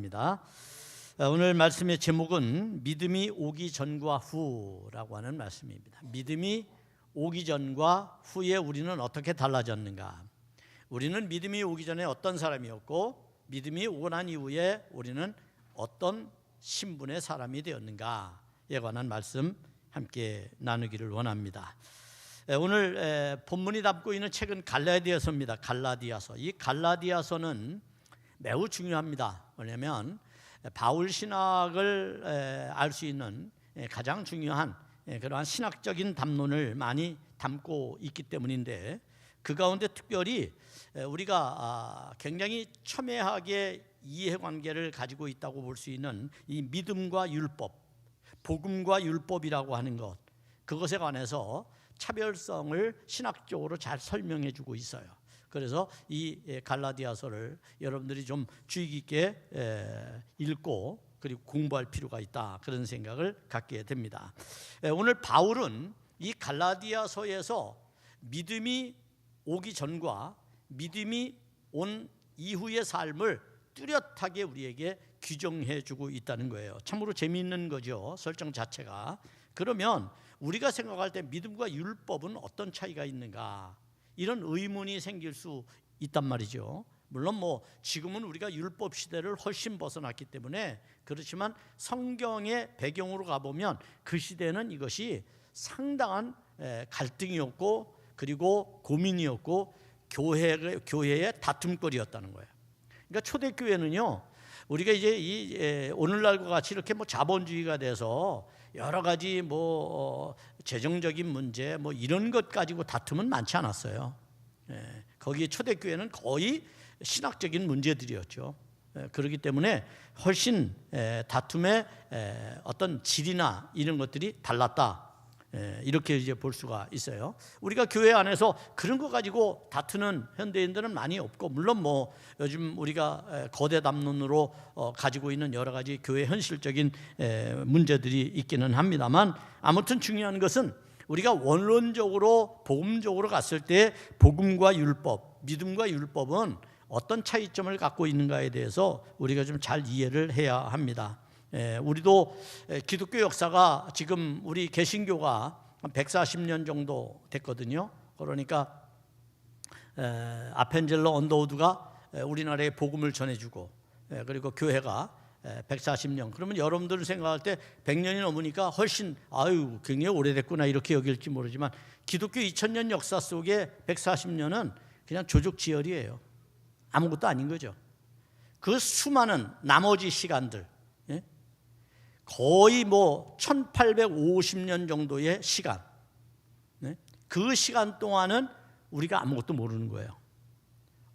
바랍니다. 오늘 말씀의 제목은 믿음이 오기 전과 후라고 하는 말씀입니다. 믿음이 오기 전과 후에 우리는 어떻게 달라졌는가? 우리는 믿음이 오기 전에 어떤 사람이었고 믿음이 오고 난 이후에 우리는 어떤 신분의 사람이 되었는가에 관한 말씀 함께 나누기를 원합니다. 오늘 본문이 담고 있는 책은 갈라디아서입니다. 갈라디아서. 이 갈라디아서는 매우 중요합니다. 왜냐하면 바울 신학을 알 수 있는 가장 중요한 그러한 신학적인 담론을 많이 담고 있기 때문인데, 그 가운데 특별히 우리가 굉장히 첨예하게 이해관계를 가지고 있다고 볼 수 있는 이 믿음과 율법, 복음과 율법이라고 하는 것, 그것에 관해서 차별성을 신학적으로 잘 설명해 주고 있어요. 그래서 이 갈라디아서를 여러분들이 좀 주의 깊게 읽고 그리고 공부할 필요가 있다, 그런 생각을 갖게 됩니다. 오늘 바울은 이 갈라디아서에서 믿음이 오기 전과 믿음이 온 이후의 삶을 뚜렷하게 우리에게 규정해 주고 있다는 거예요. 참으로 재미있는 거죠, 설정 자체가. 그러면 우리가 생각할 때 믿음과 율법은 어떤 차이가 있는가, 이런 의문이 생길 수 있단 말이죠. 물론 지금은 우리가 율법 시대를 훨씬 벗어났기 때문에 그렇지만 성경의 배경으로 가보면 그 시대는 이것이 상당한 갈등이었고 그리고 고민이었고 교회의 다툼거리였다는 거예요. 그러니까 초대교회는요, 우리가 이제 오늘날과 같이 이렇게 자본주의가 돼서 여러 가지 재정적인 문제 이런 것 가지고 다툼은 많지 않았어요. 거기 초대교회는 거의 신학적인 문제들이었죠. 그렇기 때문에 훨씬 다툼의 어떤 질이나 이런 것들이 달랐다, 이렇게 이제 볼 수가 있어요. 우리가 교회 안에서 그런 거 가지고 다투는 현대인들은 많이 없고, 물론 요즘 우리가 거대 담론으로 가지고 있는 여러 가지 교회 현실적인 문제들이 있기는 합니다만, 아무튼 중요한 것은 우리가 원론적으로 복음적으로 갔을 때 복음과 율법, 믿음과 율법은 어떤 차이점을 갖고 있는가에 대해서 우리가 좀 잘 이해를 해야 합니다. 우리도 기독교 역사가 지금 우리 개신교가 140년 정도 됐거든요. 그러니까 아펜젤러 언더우드가 우리나라에 복음을 전해주고, 그리고 교회가 140년. 그러면 여러분들 생각할 때 100년이 넘으니까 훨씬 굉장히 오래됐구나 이렇게 여길지 모르지만, 기독교 2000년 역사 속에 140년은 그냥 조족지혈이에요. 아무것도 아닌 거죠. 그 수많은 나머지 시간들, 거의 1850년 정도의 시간, 그 시간 동안은 우리가 아무것도 모르는 거예요.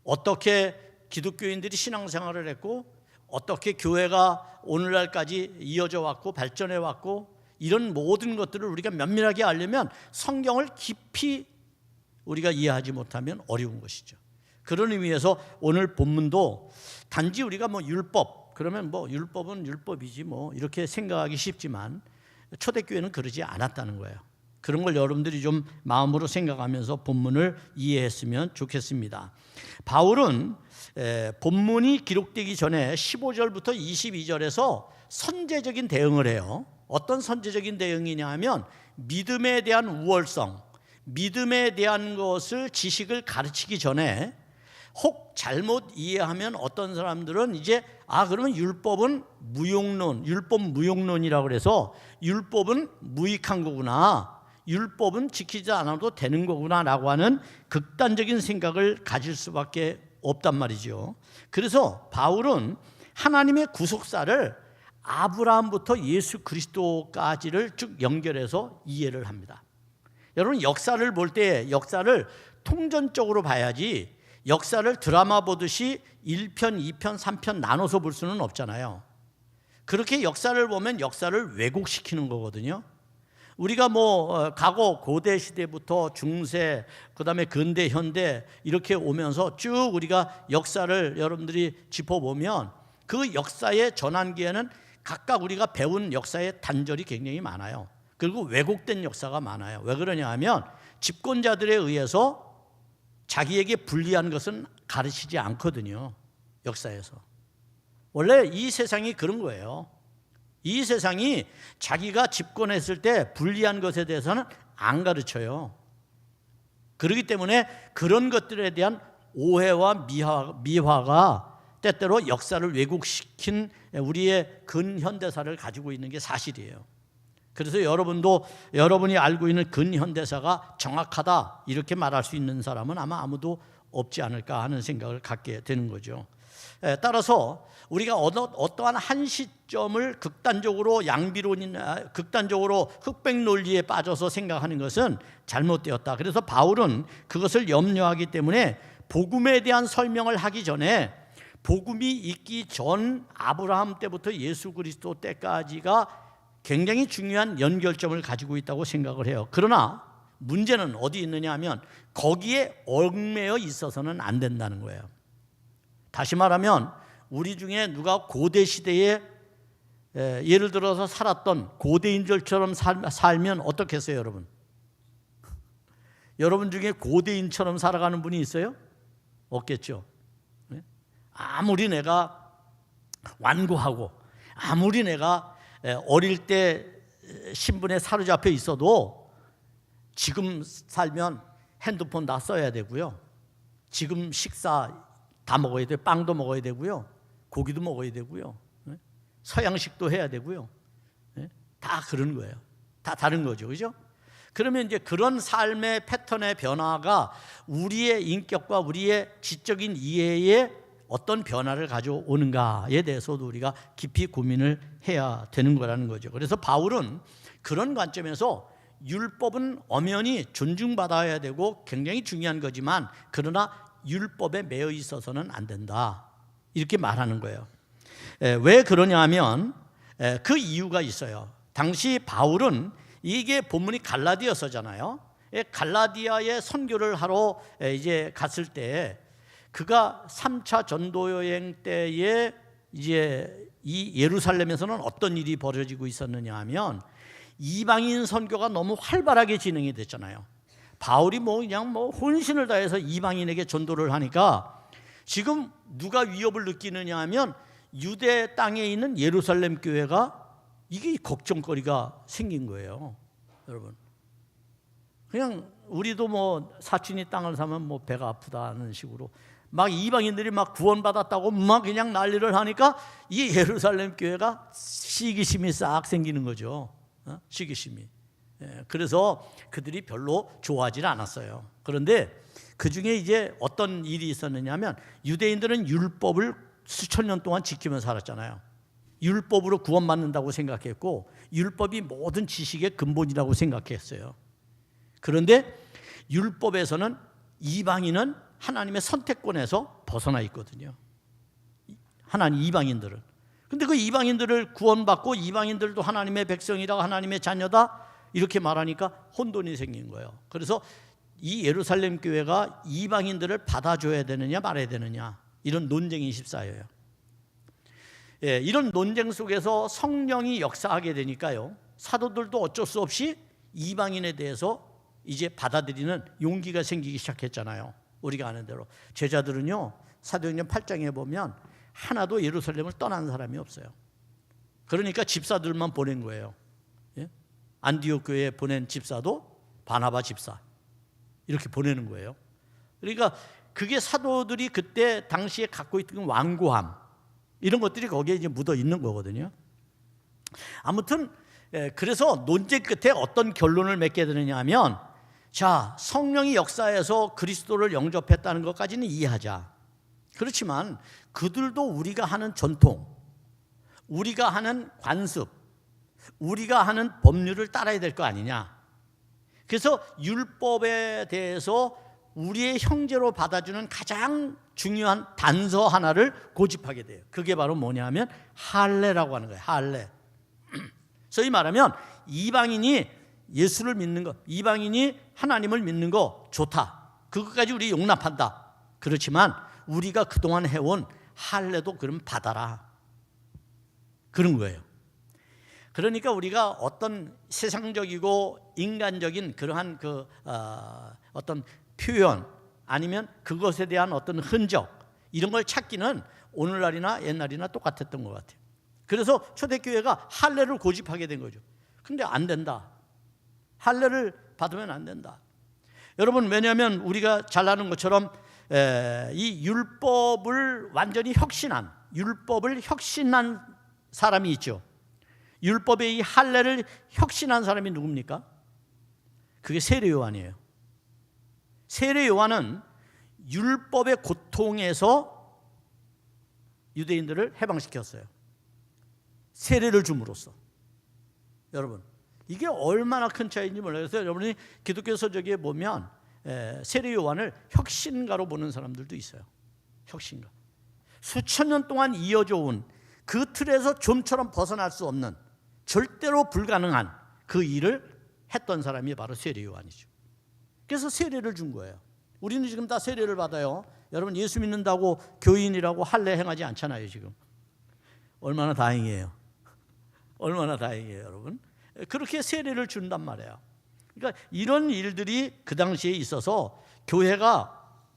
어떻게 기독교인들이 신앙생활을 했고, 어떻게 교회가 오늘날까지 이어져 왔고 발전해 왔고, 이런 모든 것들을 우리가 면밀하게 알려면 성경을 깊이 우리가 이해하지 못하면 어려운 것이죠. 그런 의미에서 오늘 본문도 단지 우리가 율법, 그러면 율법은 율법이지 이렇게 생각하기 쉽지만, 초대교회는 그러지 않았다는 거예요. 그런 걸 여러분들이 좀 마음으로 생각하면서 본문을 이해했으면 좋겠습니다. 바울은 본문이 기록되기 전에 15절부터 22절에서 선제적인 대응을 해요. 어떤 선제적인 대응이냐 하면, 믿음에 대한 우월성, 믿음에 대한 것을 지식을 가르치기 전에 혹 잘못 이해하면 어떤 사람들은 이제 그러면 율법은 무용론, 율법 무용론이라고 그래서 율법은 무익한 거구나, 율법은 지키지 않아도 되는 거구나라고 하는 극단적인 생각을 가질 수밖에 없단 말이죠. 그래서 바울은 하나님의 구속사를 아브라함부터 예수 그리스도까지를 쭉 연결해서 이해를 합니다. 여러분, 역사를 볼 때 역사를 통전적으로 봐야지, 역사를 드라마 보듯이 1편, 2편, 3편 나눠서 볼 수는 없잖아요. 그렇게 역사를 보면 역사를 왜곡시키는 거거든요. 우리가 과거 고대 시대부터 중세, 그다음에 근대, 현대 이렇게 오면서 쭉 우리가 역사를 여러분들이 짚어보면 그 역사의 전환기에는 각각 우리가 배운 역사의 단절이 굉장히 많아요. 그리고 왜곡된 역사가 많아요. 왜 그러냐 하면 집권자들에 의해서 자기에게 불리한 것은 가르치지 않거든요, 역사에서. 원래 이 세상이 그런 거예요. 이 세상이 자기가 집권했을 때 불리한 것에 대해서는 안 가르쳐요. 그렇기 때문에 그런 것들에 대한 오해와 미화가 때때로 역사를 왜곡시킨 우리의 근현대사를 가지고 있는 게 사실이에요. 그래서 여러분이 알고 있는 근현대사가 정확하다 이렇게 말할 수 있는 사람은 아마 아무도 없지 않을까 하는 생각을 갖게 되는 거죠. 따라서 우리가 어떠한 한 시점을 극단적으로 양비론이나 극단적으로 흑백 논리에 빠져서 생각하는 것은 잘못되었다. 그래서 바울은 그것을 염려하기 때문에 복음에 대한 설명을 하기 전에 복음이 있기 전 아브라함 때부터 예수 그리스도 때까지가 굉장히 중요한 연결점을 가지고 있다고 생각을 해요. 그러나 문제는 어디 있느냐 하면 거기에 얽매여 있어서는 안 된다는 거예요. 다시 말하면 우리 중에 누가 고대 시대에 예를 들어서 살았던 고대인들처럼 살면 어떻겠어요, 여러분? 여러분 중에 고대인처럼 살아가는 분이 있어요? 없겠죠. 아무리 내가 완고하고 아무리 내가 어릴 때 신분에 사로잡혀 있어도 지금 살면 핸드폰 다 써야 되고요. 지금 식사 다 먹어야 돼요. 빵도 먹어야 되고요. 고기도 먹어야 되고요. 서양식도 해야 되고요. 다 그런 거예요. 다 다른 거죠. 그죠? 그러면 이제 그런 삶의 패턴의 변화가 우리의 인격과 우리의 지적인 이해에 어떤 변화를 가져오는가에 대해서도 우리가 깊이 고민을 해야 되는 거라는 거죠. 그래서 바울은 그런 관점에서 율법은 엄연히 존중받아야 되고 굉장히 중요한 거지만 그러나 율법에 매여 있어서는 안 된다 이렇게 말하는 거예요. 왜 그러냐 하면 그 이유가 있어요. 당시 바울은 이게 본문이 갈라디아서잖아요. 갈라디아에 선교를 하러 이제 갔을 때 그가 3차 전도 여행 때에 이제 이 예루살렘에서는 어떤 일이 벌어지고 있었느냐 하면 이방인 선교가 너무 활발하게 진행이 됐잖아요. 바울이 그냥 혼신을 다해서 이방인에게 전도를 하니까 지금 누가 위협을 느끼느냐 하면 유대 땅에 있는 예루살렘 교회가 이게 걱정거리가 생긴 거예요. 여러분, 그냥 우리도 사촌이 땅을 사면 배가 아프다는 식으로 막 이방인들이 막 구원받았다고 막 그냥 난리를 하니까 이 예루살렘 교회가 시기심이 싹 생기는 거죠. 시기심이. 그래서 그들이 별로 좋아하지 않았어요. 그런데 그 중에 이제 어떤 일이 있었느냐면 유대인들은 율법을 수천 년 동안 지키며 살았잖아요. 율법으로 구원받는다고 생각했고 율법이 모든 지식의 근본이라고 생각했어요. 그런데 율법에서는 이방인은 하나님의 선택권에서 벗어나 있거든요. 하나님 이방인들은. 근데 그 이방인들을 구원받고 이방인들도 하나님의 백성이라 하나님의 자녀다 이렇게 말하니까 혼돈이 생긴 거예요. 그래서 이 예루살렘 교회가 이방인들을 받아줘야 되느냐 말아야 되느냐 이런 논쟁이 십사여요. 이런 논쟁 속에서 성령이 역사하게 되니까요. 사도들도 어쩔 수 없이 이방인에 대해서 이제 받아들이는 용기가 생기기 시작했잖아요. 우리가 아는 대로 제자들은요 사도행전 8장에 보면 하나도 예루살렘을 떠난 사람이 없어요. 그러니까 집사들만 보낸 거예요. 안디옥 교회에 보낸 집사도 바나바 집사 이렇게 보내는 거예요. 그러니까 그게 사도들이 그때 당시에 갖고 있던 완고함 이런 것들이 거기에 이제 묻어 있는 거거든요. 아무튼 그래서 논쟁 끝에 어떤 결론을 맺게 되느냐 하면 자, 성령이 역사에서 그리스도를 영접했다는 것까지는 이해하자. 그렇지만 그들도 우리가 하는 전통, 우리가 하는 관습, 우리가 하는 법률을 따라야 될 거 아니냐. 그래서 율법에 대해서 우리의 형제로 받아주는 가장 중요한 단서 하나를 고집하게 돼요. 그게 바로 뭐냐 하면 할례라고 하는 거예요. 할례. 소위 말하면 이방인이 예수를 믿는 것, 이방인이 하나님을 믿는 거 좋다. 그것까지 우리 용납한다. 그렇지만 우리가 그동안 해온 할례도 그럼 받아라. 그런 거예요. 그러니까 우리가 어떤 세상적이고 인간적인 그러한 어떤 표현 아니면 그것에 대한 어떤 흔적 이런 걸 찾기는 오늘날이나 옛날이나 똑같았던 것 같아요. 그래서 초대교회가 할례를 고집하게 된 거죠. 근데 안 된다. 할례를 받으면 안 된다. 여러분, 왜냐하면 우리가 잘 아는 것처럼 이 율법을 완전히 혁신한, 율법을 혁신한 사람이 있죠. 율법의 이 할례를 혁신한 사람이 누굽니까? 그게 세례 요한이에요. 세례 요한은 율법의 고통에서 유대인들을 해방시켰어요. 세례를 줌으로써. 여러분, 이게 얼마나 큰 차이인지 몰라요. 그래서 여러분이 기독교 서적에 보면 세례 요한을 혁신가로 보는 사람들도 있어요. 혁신가. 수천 년 동안 이어져 온 그 틀에서 좀처럼 벗어날 수 없는, 절대로 불가능한 그 일을 했던 사람이 바로 세례 요한이죠. 그래서 세례를 준 거예요. 우리는 지금 다 세례를 받아요. 여러분, 예수 믿는다고 교인이라고 할례 행하지 않잖아요. 지금 얼마나 다행이에요. 얼마나 다행이에요, 여러분. 그렇게 세례를 준단 말이에요. 그러니까 이런 일들이 그 당시에 있어서 교회가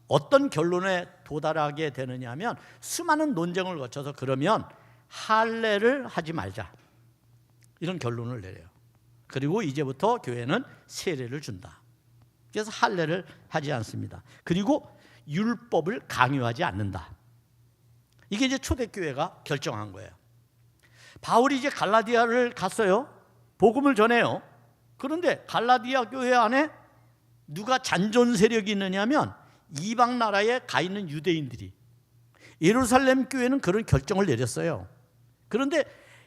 어떤 결론에 도달하게 되느냐 하면, 수많은 논쟁을 거쳐서 그러면 할례를 하지 말자, 이런 결론을 내려요. 그리고 이제부터 교회는 세례를 준다. 그래서 할례를 하지 않습니다. 그리고 율법을 강요하지 않는다. 이게 이제 초대교회가 결정한 거예요. 바울이 이제 갈라디아를 갔어요. 복음을 전해요. 그런데 갈라디아 교회 안에 누가 잔존 세력이 있느냐면 이방 나라에 가 있는 유대인들이. 예루살렘 교회는 그런 결정을 내렸어요. 그런데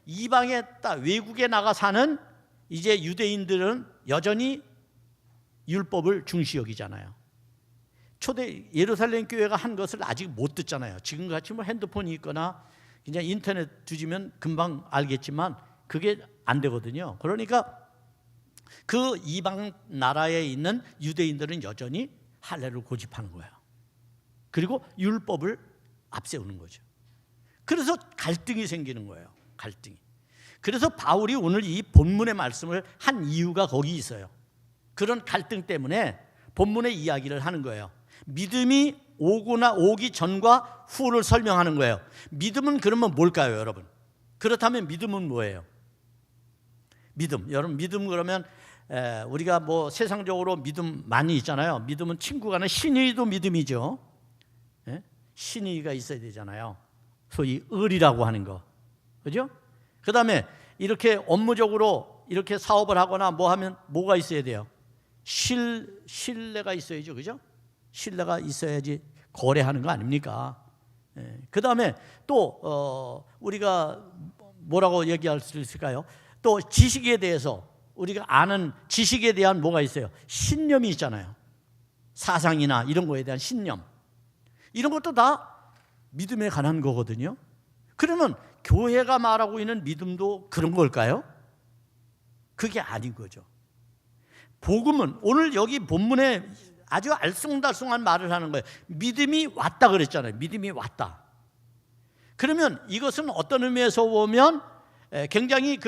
이방에 외국에 나가 사는 이제 유대인들은 여전히 율법을 중시 여기잖아요. 초대 예루살렘 교회가 한 것을 아직 못 듣잖아요. 지금같이 뭐 핸드폰이 있거나 그냥 인터넷 뒤지면 금방 알겠지만 그게 안 되거든요. 그러니까 그 이방 나라에 있는 유대인들은 여전히 할례를 고집하는 거예요. 그리고 율법을 앞세우는 거죠. 그래서 갈등이 생기는 거예요. 갈등이. 그래서 바울이 오늘 이 본문의 말씀을 한 이유가 거기 있어요. 그런 갈등 때문에 본문의 이야기를 하는 거예요. 믿음이 오기 전과 후를 설명하는 거예요. 믿음은 그러면 뭘까요, 여러분? 그렇다면 믿음은 뭐예요? 믿음. 여러분, 믿음 그러면 우리가 뭐 세상적으로 믿음 많이 있잖아요. 믿음은 친구 간에 신의도 믿음이죠. 신의가 있어야 되잖아요. 소위 을이라고 하는 거. 그죠? 그 다음에 이렇게 업무적으로 이렇게 사업을 하거나 뭐 하면 뭐가 있어야 돼요? 신뢰가 있어야죠. 그죠? 신뢰가 있어야지 거래하는 거 아닙니까? 그 다음에 또 우리가 뭐라고 얘기할 수 있을까요? 또 지식에 대해서 우리가 아는 지식에 대한 뭐가 있어요? 신념이 있잖아요. 사상이나 이런 거에 대한 신념. 이런 것도 다 믿음에 관한 거거든요. 그러면 교회가 말하고 있는 믿음도 그런 걸까요? 그게 아닌 거죠. 복음은 오늘 여기 본문에 아주 알쏭달쏭한 말을 하는 거예요. 믿음이 왔다 그랬잖아요. 믿음이 왔다. 그러면 이것은 어떤 의미에서 보면 굉장히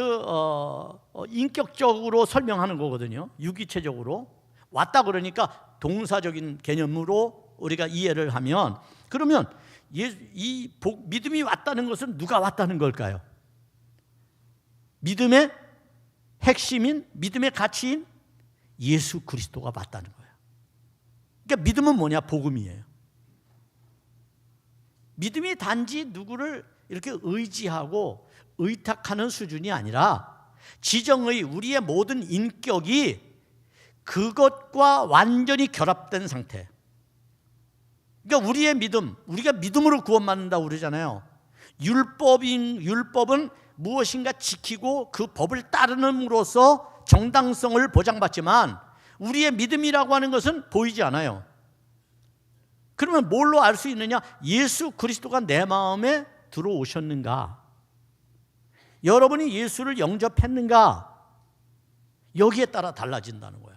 인격적으로 설명하는 거거든요. 유기체적으로. 왔다 그러니까 동사적인 개념으로 우리가 이해를 하면, 그러면 믿음이 왔다는 것은 누가 왔다는 걸까요? 믿음의 핵심인, 믿음의 가치인 예수 그리스도가 왔다는 거예요. 그러니까 믿음은 뭐냐? 복음이에요. 믿음이 단지 누구를 이렇게 의지하고 의탁하는 수준이 아니라 지정의 우리의 모든 인격이 그것과 완전히 결합된 상태. 그러니까 우리의 믿음, 우리가 믿음으로 구원받는다고 그러잖아요. 율법은 무엇인가 지키고 그 법을 따르는으로써 정당성을 보장받지만 우리의 믿음이라고 하는 것은 보이지 않아요. 그러면 뭘로 알 수 있느냐? 예수 그리스도가 내 마음에 들어오셨는가? 여러분이 예수를 영접했는가? 여기에 따라 달라진다는 거예요.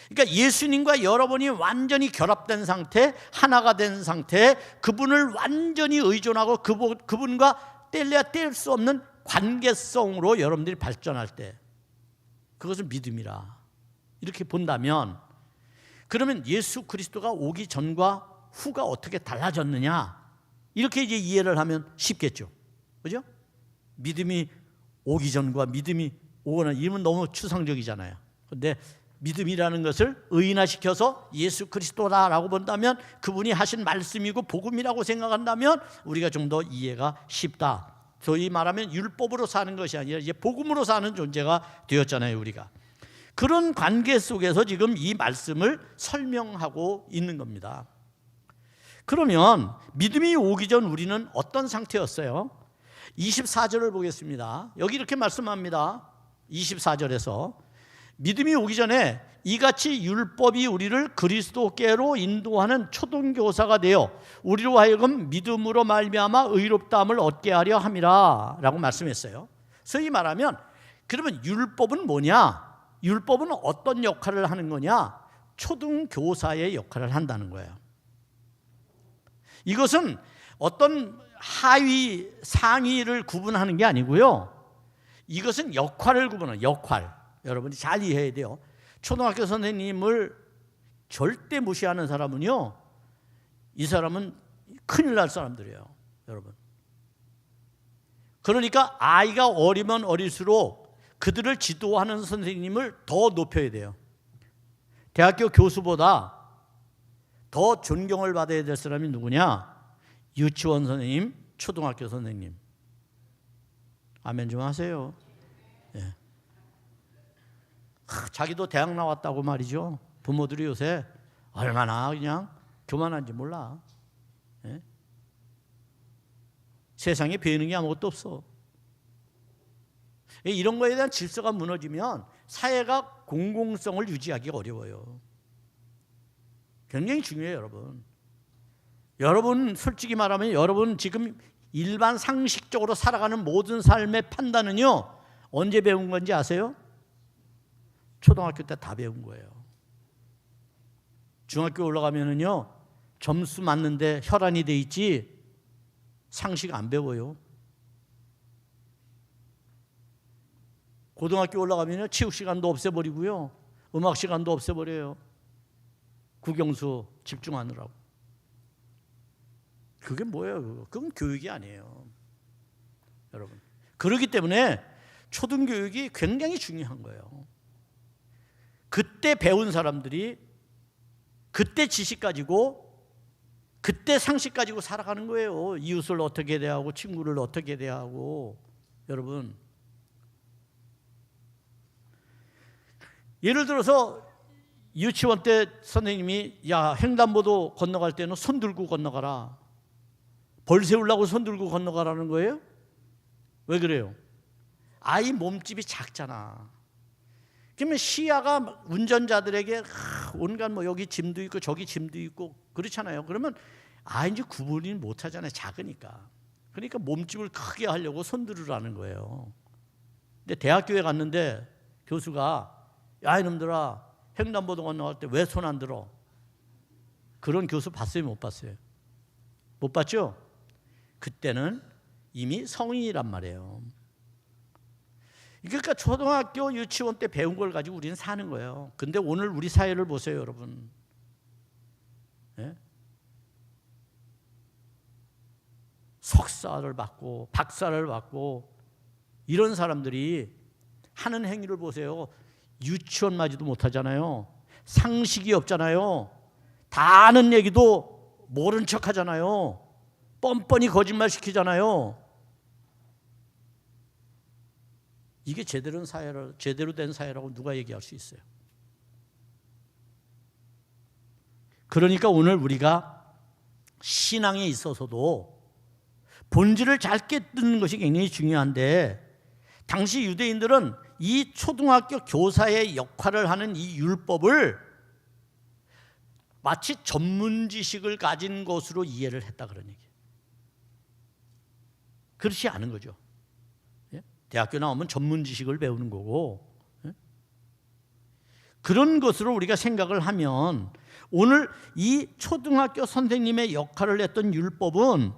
그러니까 예수님과 여러분이 완전히 결합된 상태, 하나가 된 상태, 그분을 완전히 의존하고 그분과 뗄래야 뗄 수 없는 관계성으로 여러분들이 발전할 때, 그것을 믿음이라 이렇게 본다면, 그러면 예수 그리스도가 오기 전과 후가 어떻게 달라졌느냐? 이렇게 이제 이해를 하면 쉽겠죠. 그죠? 믿음이 오기 전과 믿음이 오고 난 이름은 너무 추상적이잖아요. 그런데 믿음이라는 것을 의인화시켜서 예수 그리스도라고 본다면 그분이 하신 말씀이고 복음이라고 생각한다면 우리가 좀 더 이해가 쉽다. 소위 말하면 율법으로 사는 것이 아니라 이제 복음으로 사는 존재가 되었잖아요, 우리가. 그런 관계 속에서 지금 이 말씀을 설명하고 있는 겁니다. 그러면 믿음이 오기 전 우리는 어떤 상태였어요? 24절을 보겠습니다. 여기 이렇게 말씀합니다. 24절에서 믿음이 오기 전에 이같이 율법이 우리를 그리스도께로 인도하는 초등교사가 되어 우리로 하여금 믿음으로 말미암아 의롭다함을 얻게 하려 함이라 라고 말씀했어요. 소위 말하면 그러면 율법은 뭐냐? 율법은 어떤 역할을 하는 거냐? 초등교사의 역할을 한다는 거예요. 이것은 어떤 하위, 상위를 구분하는 게 아니고요. 이것은 역할을 구분하는 역할. 여러분이 잘 이해해야 돼요. 초등학교 선생님을 절대 무시하는 사람은요, 이 사람은 큰일 날 사람들이에요, 여러분. 그러니까 아이가 어리면 어릴수록 그들을 지도하는 선생님을 더 높여야 돼요. 대학교 교수보다 더 존경을 받아야 될 사람이 누구냐? 유치원 선생님, 초등학교 선생님. 아멘 좀 하세요. 예. 자기도 대학 나왔다고 말이죠. 부모들이 요새 얼마나 그냥 교만한지 몰라. 예? 세상에 배우는 게 아무것도 없어. 이런 거에 대한 질서가 무너지면 사회가 공공성을 유지하기가 어려워요. 굉장히 중요해요, 여러분. 여러분 솔직히 말하면 여러분 지금 일반 상식적으로 살아가는 모든 삶의 판단은요, 언제 배운 건지 아세요? 초등학교 때 다 배운 거예요. 중학교 올라가면은요, 점수 맞는데 혈안이 돼 있지 상식 안 배워요. 고등학교 올라가면요, 체육 시간도 없애버리고요, 음악 시간도 없애버려요. 국영수 집중하느라고. 그게 뭐예요? 그건 교육이 아니에요, 여러분. 그렇기 때문에 초등교육이 굉장히 중요한 거예요. 그때 배운 사람들이 그때 지식 가지고 그때 상식 가지고 살아가는 거예요. 이웃을 어떻게 대하고 친구를 어떻게 대하고. 여러분, 예를 들어서 유치원 때 선생님이 야, 횡단보도 건너갈 때는 손 들고 건너가라. 벌 세우려고 손 들고 건너가라는 거예요? 왜 그래요? 아이 몸집이 작잖아. 그러면 시야가 운전자들에게 온갖 뭐 여기 짐도 있고 저기 짐도 있고 그렇잖아요. 그러면 이제 구분이 못 하잖아요, 작으니까. 그러니까 몸집을 크게 하려고 손 들으라는 거예요. 근데 대학교에 갔는데 교수가 야, 이놈들아, 횡단보도 건너갈 때 왜 손 안 들어? 그런 교수 봤어요, 못 봤어요? 못 봤죠? 그때는 이미 성인이란 말이에요. 그러니까 초등학교, 유치원 때 배운 걸 가지고 우리는 사는 거예요. 근데 오늘 우리 사회를 보세요, 여러분. 예? 석사를 받고 박사를 받고 이런 사람들이 하는 행위를 보세요. 유치원마저도 못하잖아요. 상식이 없잖아요. 다 아는 얘기도 모른 척 하잖아요. 뻔뻔히 거짓말 시키잖아요. 이게 제대로 된 사회라고 누가 얘기할 수 있어요? 그러니까 오늘 우리가 신앙에 있어서도 본질을 잘 깨닫는 것이 굉장히 중요한데, 당시 유대인들은 이 초등학교 교사의 역할을 하는 이 율법을 마치 전문 지식을 가진 것으로 이해를 했다, 그런 얘기예요. 그렇지 않은 거죠. 대학교 나오면 전문 지식을 배우는 거고, 그런 것으로 우리가 생각을 하면 오늘 이 초등학교 선생님의 역할을 했던 율법은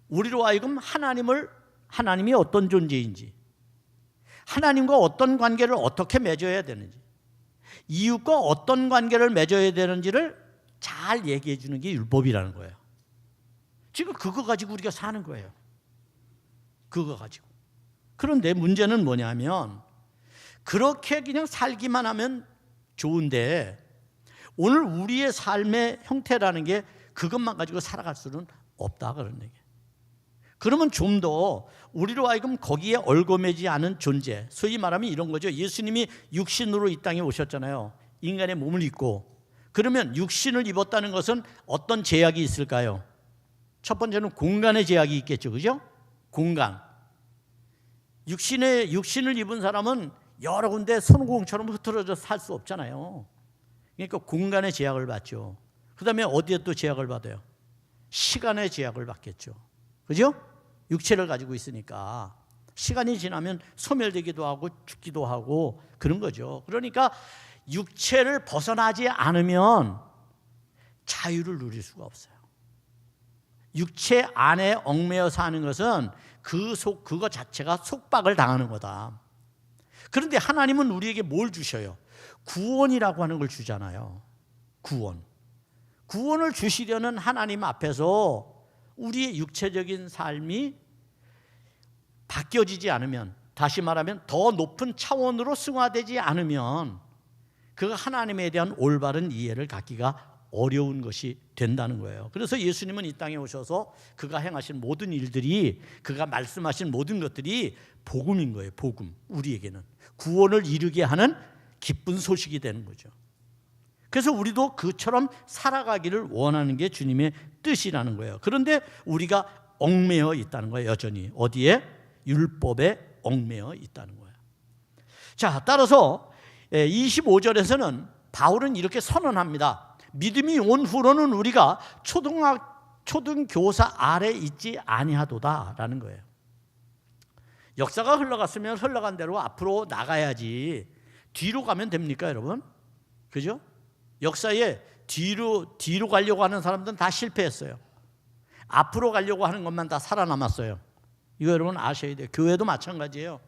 우리로 하여금 하나님이 어떤 존재인지, 하나님과 어떤 관계를 어떻게 맺어야 되는지, 이웃과 어떤 관계를 맺어야 되는지를 잘 얘기해 주는 게 율법이라는 거예요. 지금 그거 가지고 우리가 사는 거예요. 그거 가지고. 그런데 문제는 뭐냐면 그렇게 그냥 살기만 하면 좋은데 오늘 우리의 삶의 형태라는 게 그것만 가지고 살아갈 수는 없다 그런 얘기예요. 그러면 좀 더 우리로 하여금 거기에 얽어매지 않은 존재, 소위 말하면 이런 거죠. 예수님이 육신으로 이 땅에 오셨잖아요. 인간의 몸을 입고. 그러면 육신을 입었다는 것은 어떤 제약이 있을까요? 첫 번째는 공간의 제약이 있겠죠. 그죠? 공간. 육신을 입은 사람은 여러 군데 손오공처럼 흐트러져 살 수 없잖아요. 그러니까 공간의 제약을 받죠. 그 다음에 어디에 또 제약을 받아요? 시간의 제약을 받겠죠. 그죠? 육체를 가지고 있으니까 시간이 지나면 소멸되기도 하고 죽기도 하고 그런 거죠. 그러니까 육체를 벗어나지 않으면 자유를 누릴 수가 없어요. 육체 안에 얽매여 사는 것은 그거 자체가 속박을 당하는 거다. 그런데 하나님은 우리에게 뭘 주셔요? 구원이라고 하는 걸 주잖아요. 구원을 주시려는 하나님 앞에서 우리의 육체적인 삶이 바뀌어지지 않으면, 다시 말하면 더 높은 차원으로 승화되지 않으면 그 하나님에 대한 올바른 이해를 갖기가 어려운 것이 된다는 거예요. 그래서 예수님은 이 땅에 오셔서 그가 행하신 모든 일들이, 그가 말씀하신 모든 것들이 복음인 거예요. 복음. 우리에게는 구원을 이루게 하는 기쁜 소식이 되는 거죠. 그래서 우리도 그처럼 살아가기를 원하는 게 주님의 뜻이라는 거예요. 그런데 우리가 얽매여 있다는 거예요. 여전히. 어디에? 율법에 얽매여 있다는 거예요. 자, 따라서 25절에서는 바울은 이렇게 선언합니다. 믿음이 온 후로는 우리가 초등교사 아래 있지 아니하도다라는 거예요. 역사가 흘러갔으면 흘러간 대로 앞으로 나가야지 뒤로 가면 됩니까, 여러분? 그죠? 역사에 뒤로 가려고 하는 사람들은 다 실패했어요. 앞으로 가려고 하는 것만 다 살아남았어요. 이거 여러분 아셔야 돼요. 교회도 마찬가지예요.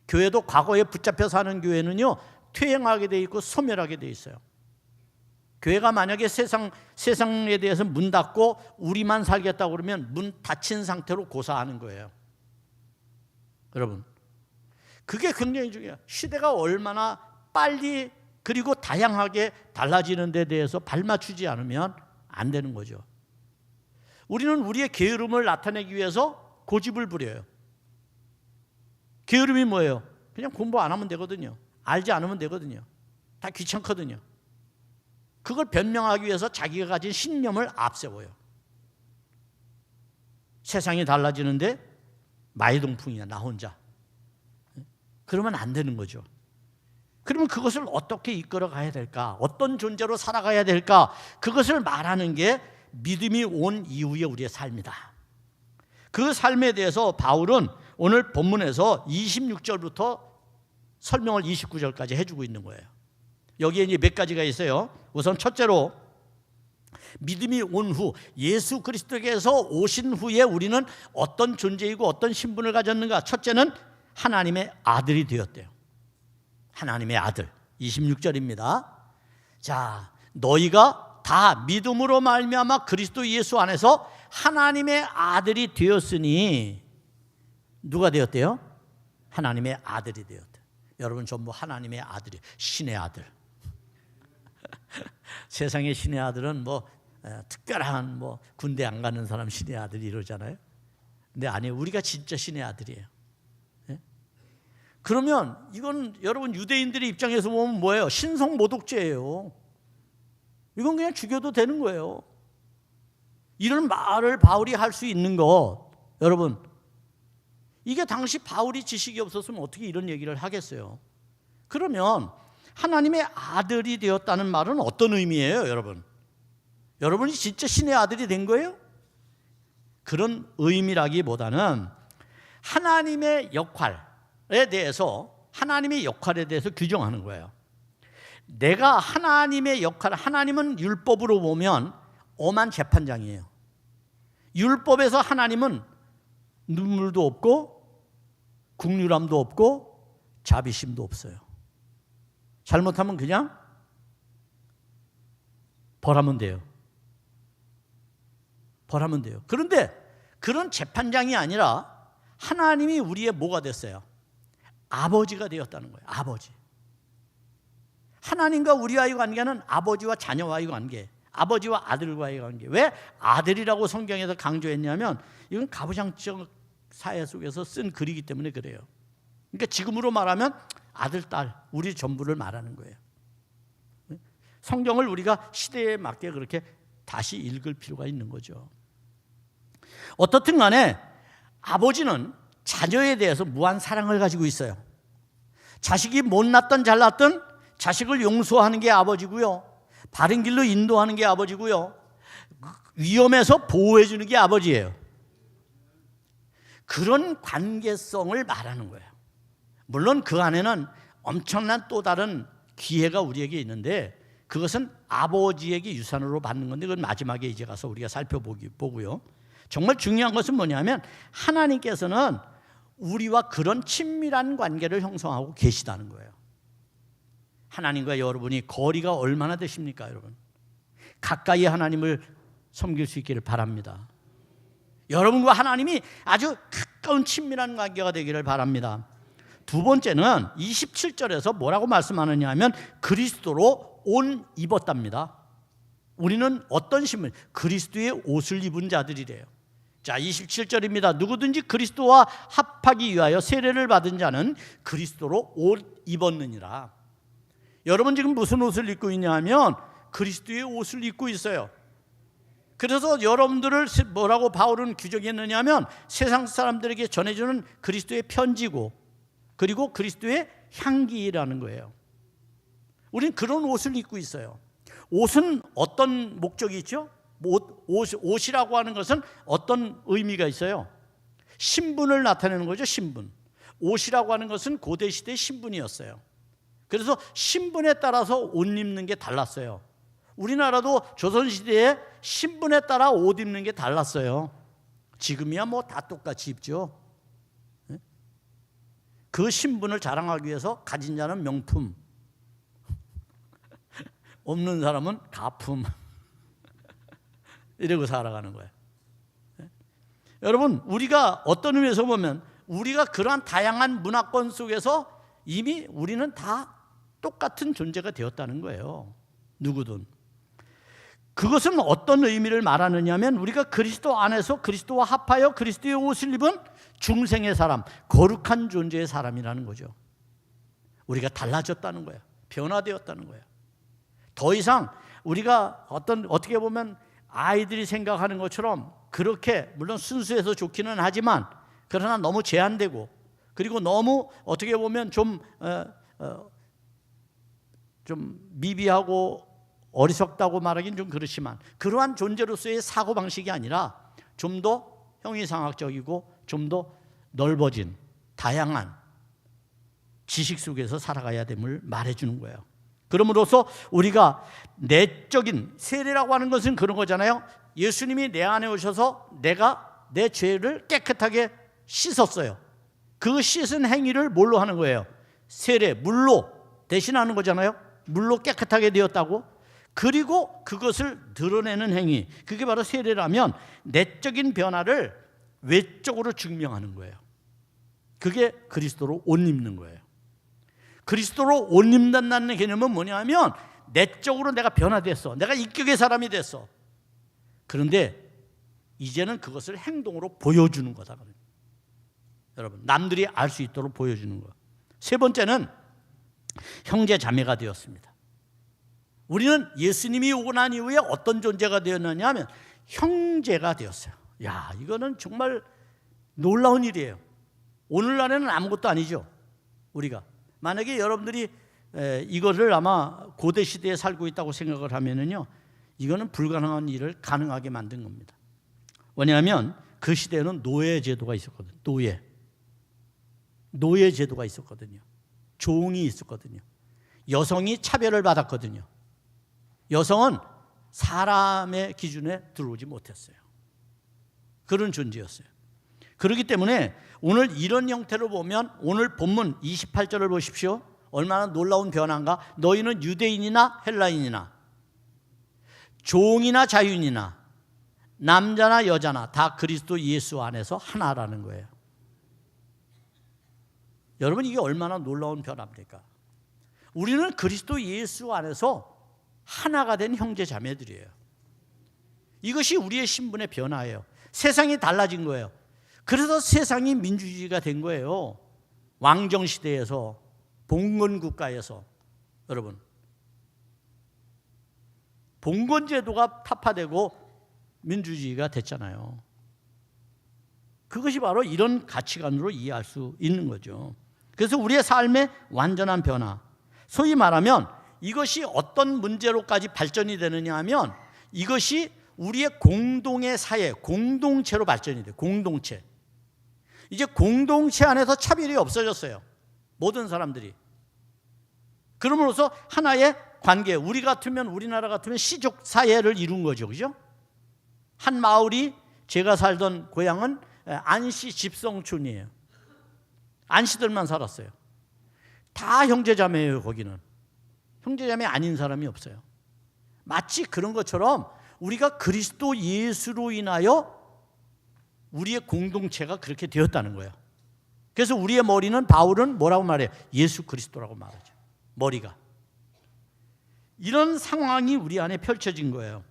교회도 과거에 붙잡혀 사는 교회는요, 퇴행하게 돼 있고 소멸하게 돼 있어요. 교회가 만약에 세상에 대해서 문 닫고 우리만 살겠다고 그러면 문 닫힌 상태로 고사하는 거예요. 여러분, 그게 굉장히 중요해요. 시대가 얼마나 빨리 그리고 다양하게 달라지는 데 대해서 발맞추지 않으면 안 되는 거죠. 우리는 우리의 게으름을 나타내기 위해서 고집을 부려요. 게으름이 뭐예요? 그냥 공부 안 하면 되거든요. 알지 않으면 되거든요. 다 귀찮거든요. 그걸 변명하기 위해서 자기가 가진 신념을 앞세워요. 세상이 달라지는데 마이동풍이야, 나 혼자. 그러면 안 되는 거죠. 그러면 그것을 어떻게 이끌어 가야 될까? 어떤 존재로 살아가야 될까? 그것을 말하는 게 믿음이 온 이후의 우리의 삶이다. 그 삶에 대해서 바울은 오늘 본문에서 26절부터 설명을 29절까지 해주고 있는 거예요. 여기에 이제 몇 가지가 있어요. 우선 첫째로 믿음이 온 후, 예수 그리스도께서 오신 후에 우리는 어떤 존재이고 어떤 신분을 가졌는가? 첫째는 하나님의 아들이 되었대요. 하나님의 아들. 26절입니다. 자, 너희가 다 믿음으로 말미암아 그리스도 예수 안에서 하나님의 아들이 되었으니, 누가 되었대요? 하나님의 아들이 되었대요. 여러분 전부 하나님의 아들이, 신의 아들. 세상의 신의 아들은 특별한 군대 안 가는 사람 신의 아들이 이러잖아요. 근데 아니에요. 우리가 진짜 신의 아들이에요. 네? 그러면 이건 여러분 유대인들의 입장에서 보면 뭐예요? 신성모독죄예요. 이건 그냥 죽여도 되는 거예요. 이런 말을 바울이 할 수 있는 것, 여러분, 이게 당시 바울이 지식이 없었으면 어떻게 이런 얘기를 하겠어요? 그러면 하나님의 아들이 되었다는 말은 어떤 의미예요, 여러분? 여러분이 진짜 신의 아들이 된 거예요? 그런 의미라기보다는 하나님의 역할에 대해서 규정하는 거예요. 내가 하나님의 역할, 하나님은 율법으로 보면 엄한 재판장이에요. 율법에서 하나님은 눈물도 없고 국률함도 없고 자비심도 없어요. 잘못하면 그냥 벌하면 돼요. 벌하면 돼요. 그런데 그런 재판장이 아니라 하나님이 우리의 뭐가 됐어요? 아버지가 되었다는 거예요. 아버지. 하나님과 우리와의 관계는 아버지와 자녀와의 관계, 아버지와 아들과의 관계. 왜 아들이라고 성경에서 강조했냐면 이건 가부장적 사회 속에서 쓴 글이기 때문에 그래요. 그러니까 지금으로 말하면 아들, 딸, 우리 전부를 말하는 거예요. 성경을 우리가 시대에 맞게 그렇게 다시 읽을 필요가 있는 거죠. 어떻든 간에 아버지는 자녀에 대해서 무한 사랑을 가지고 있어요. 자식이 못났든 잘났든 자식을 용서하는 게 아버지고요, 바른 길로 인도하는 게 아버지고요, 위험에서 보호해 주는 게 아버지예요. 그런 관계성을 말하는 거예요. 물론 그 안에는 엄청난 또 다른 기회가 우리에게 있는데 그것은 아버지에게 유산으로 받는 건데 그건 마지막에 이제 가서 우리가 살펴보고요. 정말 중요한 것은 뭐냐면 하나님께서는 우리와 그런 친밀한 관계를 형성하고 계시다는 거예요. 하나님과 여러분이 거리가 얼마나 되십니까, 여러분? 가까이 하나님을 섬길 수 있기를 바랍니다. 여러분과 하나님이 아주 가까운 친밀한 관계가 되기를 바랍니다. 두 번째는 27절에서 뭐라고 말씀하느냐 하면 그리스도로 옷 입었답니다. 우리는 어떤 신분? 그리스도의 옷을 입은 자들이래요. 자, 27절입니다. 누구든지 그리스도와 합하기 위하여 세례를 받은 자는 그리스도로 옷 입었느니라. 여러분 지금 무슨 옷을 입고 있냐 하면 그리스도의 옷을 입고 있어요. 그래서 여러분들을 뭐라고 바울은 규정했느냐 하면 세상 사람들에게 전해주는 그리스도의 편지고 그리고 그리스도의 향기라는 거예요. 우리는 그런 옷을 입고 있어요. 옷은 어떤 목적이 있죠? 옷이라고 하는 것은 어떤 의미가 있어요? 신분을 나타내는 거죠. 신분. 옷이라고 하는 것은 고대 시대의 신분이었어요. 그래서 신분에 따라서 옷 입는 게 달랐어요. 우리나라도 조선시대에 신분에 따라 옷 입는 게 달랐어요. 지금이야 뭐 다 똑같이 입죠. 그 신분을 자랑하기 위해서 가진 자는 명품, 없는 사람은 가품 이러고 살아가는 거예요. 여러분 우리가 어떤 의미에서 보면 우리가 그러한 다양한 문화권 속에서 이미 우리는 다 똑같은 존재가 되었다는 거예요. 누구든. 그것은 어떤 의미를 말하느냐 하면 우리가 그리스도 안에서 그리스도와 합하여 그리스도의 옷을 입은 중생의 사람, 거룩한 존재의 사람이라는 거죠. 우리가 달라졌다는 거예요. 변화되었다는 거예요. 더 이상 우리가 어떻게 보면 아이들이 생각하는 것처럼 그렇게 물론 순수해서 좋기는 하지만 그러나 너무 제한되고 그리고 너무 어떻게 보면 좀 미비하고 어리석다고 말하기는 좀 그렇지만 그러한 존재로서의 사고방식이 아니라 좀 더 형이상학적이고 좀 더 넓어진 다양한 지식 속에서 살아가야 됨을 말해주는 거예요. 그럼으로써 우리가 내적인 세례라고 하는 것은 그런 거잖아요. 예수님이 내 안에 오셔서 내가 내 죄를 깨끗하게 씻었어요. 그 씻은 행위를 뭘로 하는 거예요? 세례, 물로 대신하는 거잖아요. 물로 깨끗하게 되었다고. 그리고 그것을 드러내는 행위, 그게 바로 세례라면 내적인 변화를 외적으로 증명하는 거예요. 그게 그리스도로 옷 입는 거예요. 그리스도로 옷 입는다는 개념은 뭐냐면 내적으로 내가 변화됐어. 내가 인격의 사람이 됐어. 그런데 이제는 그것을 행동으로 보여주는 거다. 여러분, 남들이 알 수 있도록 보여주는 거. 세 번째는 형제 자매가 되었습니다. 우리는 예수님이 오고 난 이후에 어떤 존재가 되었느냐 하면 형제가 되었어요. 야, 이거는 정말 놀라운 일이에요. 오늘날에는 아무것도 아니죠. 우리가 만약에 여러분들이 이거를 아마 고대 시대에 살고 있다고 생각을 하면은요, 이거는 불가능한 일을 가능하게 만든 겁니다. 왜냐하면 그 시대에는 노예 제도가 있었거든요. 노예 제도가 있었거든요. 종이 있었거든요. 여성이 차별을 받았거든요. 여성은 사람의 기준에 들어오지 못했어요. 그런 존재였어요. 그렇기 때문에 오늘 이런 형태로 보면 오늘 본문 28절을 보십시오. 얼마나 놀라운 변화인가. 너희는 유대인이나 헬라인이나 종이나 자유인이나 남자나 여자나 다 그리스도 예수 안에서 하나라는 거예요. 여러분, 이게 얼마나 놀라운 변화입니까? 우리는 그리스도 예수 안에서 하나가 된 형제 자매들이에요. 이것이 우리의 신분의 변화예요. 세상이 달라진 거예요. 그래서 세상이 민주주의가 된 거예요. 왕정시대에서, 봉건국가에서. 여러분, 봉건제도가 타파되고 민주주의가 됐잖아요. 그것이 바로 이런 가치관으로 이해할 수 있는 거죠. 그래서 우리의 삶의 완전한 변화, 소위 말하면 이것이 어떤 문제로까지 발전이 되느냐 하면 이것이 우리의 공동의 사회, 공동체로 발전이 돼요. 공동체. 이제 공동체 안에서 차별이 없어졌어요. 모든 사람들이. 그러므로서 하나의 관계, 우리 같으면, 우리나라 같으면 시족 사회를 이룬 거죠. 그죠? 한 마을이, 제가 살던 고향은 안시 집성촌이에요. 안시들만 살았어요. 다 형제자매예요. 거기는 형제자매 아닌 사람이 없어요. 마치 그런 것처럼 우리가 그리스도 예수로 인하여 우리의 공동체가 그렇게 되었다는 거예요. 그래서 우리의 머리는, 바울은 뭐라고 말해요? 예수 그리스도라고 말하죠. 머리가. 이런 상황이 우리 안에 펼쳐진 거예요.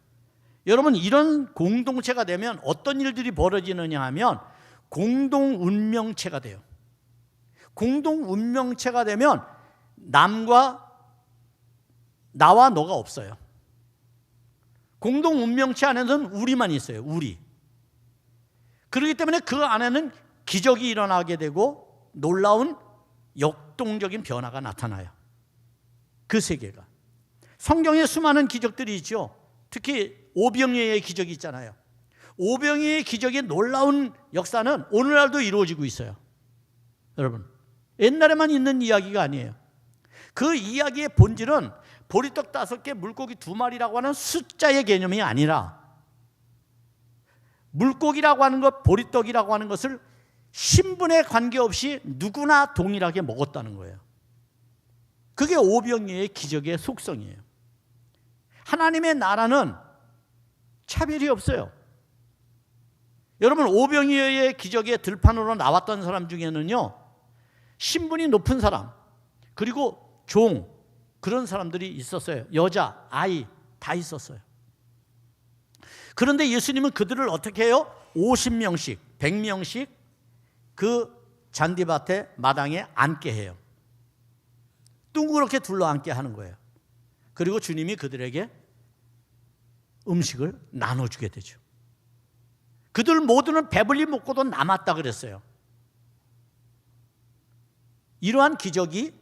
여러분, 이런 공동체가 되면 어떤 일들이 벌어지느냐 하면 공동 운명체가 돼요. 공동 운명체가 되면 남과 나와 너가 없어요. 공동 운명체 안에는 우리만 있어요. 우리. 그렇기 때문에 그 안에는 기적이 일어나게 되고 놀라운 역동적인 변화가 나타나요. 그 세계가. 성경에 수많은 기적들이 있죠. 특히 오병이어의 기적이 있잖아요. 오병이어의 기적의 놀라운 역사는 오늘날도 이루어지고 있어요. 여러분, 옛날에만 있는 이야기가 아니에요. 그 이야기의 본질은 보리떡 5개, 물고기 2마리라고 하는 숫자의 개념이 아니라, 물고기라고 하는 것, 보리떡이라고 하는 것을 신분에 관계없이 누구나 동일하게 먹었다는 거예요. 그게 오병이어의 기적의 속성이에요. 하나님의 나라는 차별이 없어요. 여러분, 오병이어의 기적의 들판으로 나왔던 사람 중에는요, 신분이 높은 사람, 그리고 종, 그런 사람들이 있었어요. 여자, 아이 다 있었어요. 그런데 예수님은 그들을 어떻게 해요? 50명씩, 100명씩 그 잔디밭에 마당에 앉게 해요. 둥그렇게 둘러앉게 하는 거예요. 그리고 주님이 그들에게 음식을 나눠주게 되죠. 그들 모두는 배불리 먹고도 남았다 그랬어요. 이러한 기적이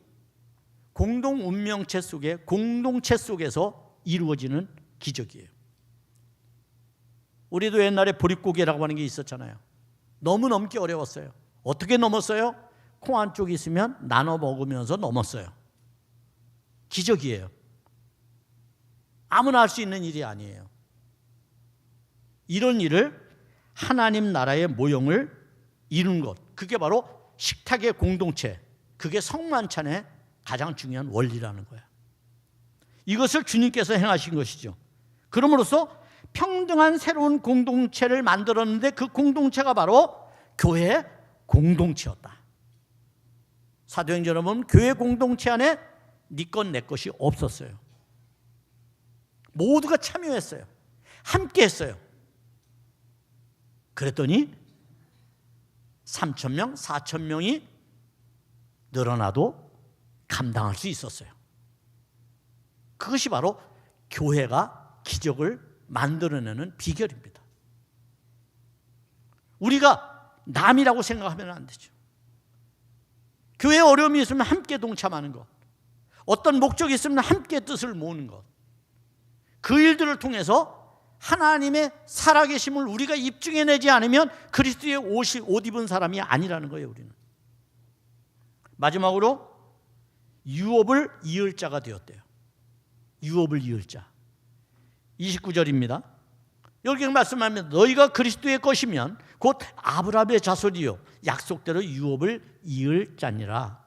공동 운명체 속에, 공동체 속에서 이루어지는 기적이에요. 우리도 옛날에 보릿고개라고 하는 게 있었잖아요. 너무 넘기 어려웠어요. 어떻게 넘었어요? 콩 한쪽 있으면 나눠 먹으면서 넘었어요. 기적이에요. 아무나 할 수 있는 일이 아니에요. 이런 일을 하나님 나라의 모형을 이룬 것, 그게 바로 식탁의 공동체, 그게 성만찬의 가장 중요한 원리라는 거예요. 이것을 주님께서 행하신 것이죠. 그러므로서 평등한 새로운 공동체를 만들었는데 그 공동체가 바로 교회 공동체였다. 사도행전에 보면 교회 공동체 안에 네 것 내 것이 없었어요. 모두가 참여했어요. 함께 했어요. 그랬더니 3,000명, 4,000명이 늘어나도 감당할 수 있었어요. 그것이 바로 교회가 기적을 만들어내는 비결입니다. 우리가 남이라고 생각하면 안 되죠. 교회에 어려움이 있으면 함께 동참하는 것, 어떤 목적이 있으면 함께 뜻을 모으는 것, 그 일들을 통해서 하나님의 살아계심을 우리가 입증해내지 않으면 그리스도의 옷 입은 사람이 아니라는 거예요. 우리는. 마지막으로 유업을 이을 자가 되었대요. 유업을 이을 자. 29절입니다. 여기 말씀하면 너희가 그리스도의 것이면 곧 아브라함의 자손이요 약속대로 유업을 이을 자니라.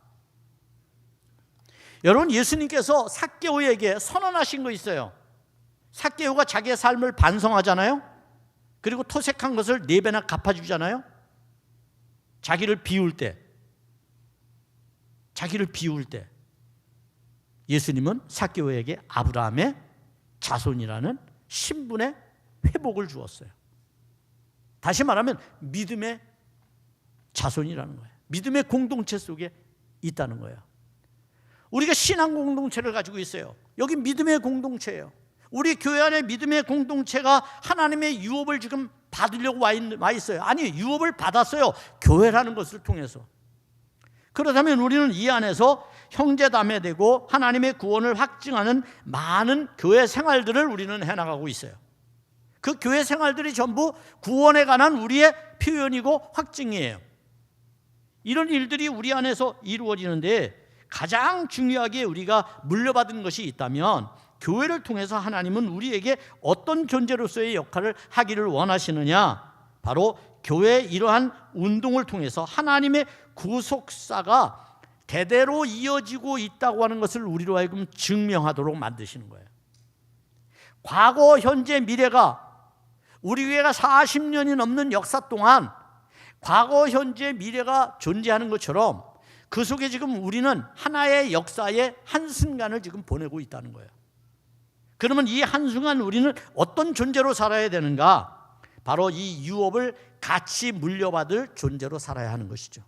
여러분, 예수님께서 삭개오에게 선언하신 거 있어요. 삭개오가 자기의 삶을 반성하잖아요. 그리고 토색한 것을 4배나 갚아주잖아요. 자기를 비울 때 예수님은 삭개오에게 아브라함의 자손이라는 신분의 회복을 주었어요. 다시 말하면 믿음의 자손이라는 거예요. 믿음의 공동체 속에 있다는 거예요. 우리가 신앙 공동체를 가지고 있어요. 여기 믿음의 공동체예요. 우리 교회 안에 믿음의 공동체가 하나님의 유업을 지금 받으려고 와 있어요. 아니, 유업을 받았어요. 교회라는 것을 통해서. 그렇다면 우리는 이 안에서 형제자매되고 하나님의 구원을 확증하는 많은 교회 생활들을 우리는 해나가고 있어요. 그 교회 생활들이 전부 구원에 관한 우리의 표현이고 확증이에요. 이런 일들이 우리 안에서 이루어지는데 가장 중요하게 우리가 물려받은 것이 있다면 교회를 통해서 하나님은 우리에게 어떤 존재로서의 역할을 하기를 원하시느냐, 바로 교회의 이러한 운동을 통해서 하나님의 구속사가 대대로 이어지고 있다고 하는 것을 우리로 하여금 증명하도록 만드시는 거예요. 과거, 현재, 미래가 우리 교회가 40년이 넘는 역사 동안 과거, 현재, 미래가 존재하는 것처럼 그 속에 지금 우리는 하나의 역사의 한순간을 지금 보내고 있다는 거예요. 그러면 이 한순간 우리는 어떤 존재로 살아야 되는가? 바로 이 유업을 같이 물려받을 존재로 살아야 하는 것이죠.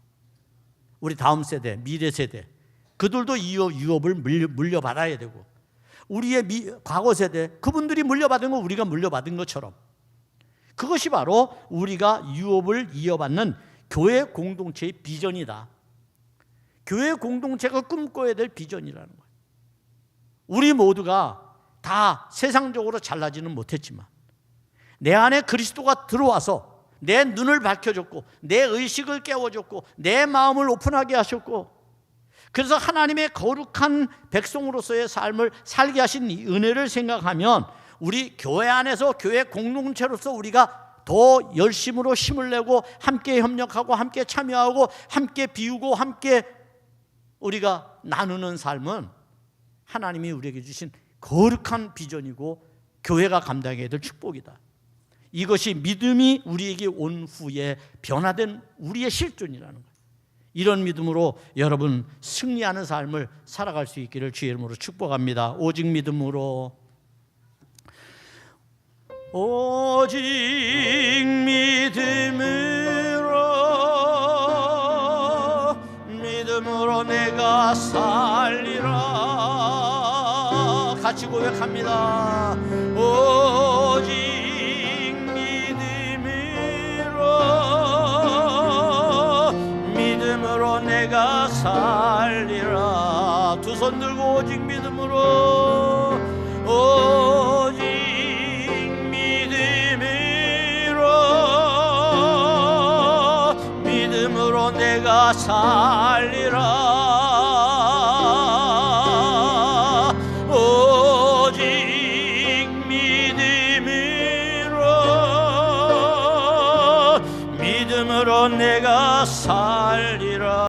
우리 다음 세대, 미래 세대, 그들도 이 유업을 물려받아야 되고, 우리의 과거 세대, 그분들이 물려받은 거 우리가 물려받은 것처럼, 그것이 바로 우리가 유업을 이어받는 교회 공동체의 비전이다. 교회 공동체가 꿈꿔야 될 비전이라는 거예요. 우리 모두가 다 세상적으로 잘나지는 못했지만 내 안에 그리스도가 들어와서 내 눈을 밝혀줬고 내 의식을 깨워줬고 내 마음을 오픈하게 하셨고, 그래서 하나님의 거룩한 백성으로서의 삶을 살게 하신 이 은혜를 생각하면 우리 교회 안에서 교회 공동체로서 우리가 더 열심으로 힘을 내고 함께 협력하고 함께 참여하고 함께 비우고 함께 우리가 나누는 삶은 하나님이 우리에게 주신 거룩한 비전이고 교회가 감당해야 될 축복이다. 이것이 믿음이 우리에게 온 후에 변화된 우리의 실존이라는 거예요. 이런 믿음으로 여러분 승리하는 삶을 살아갈 수 있기를 주의 이름으로 축복합니다. 오직 믿음으로, 오직 믿음으로 내가 살리라. 같이 고백합니다. 오직 믿음으로 내가 살리라. 두 손 들고 오직 믿음으로, 오직 믿음으로 내가 살리라. 오직 믿음으로 내가 살리라.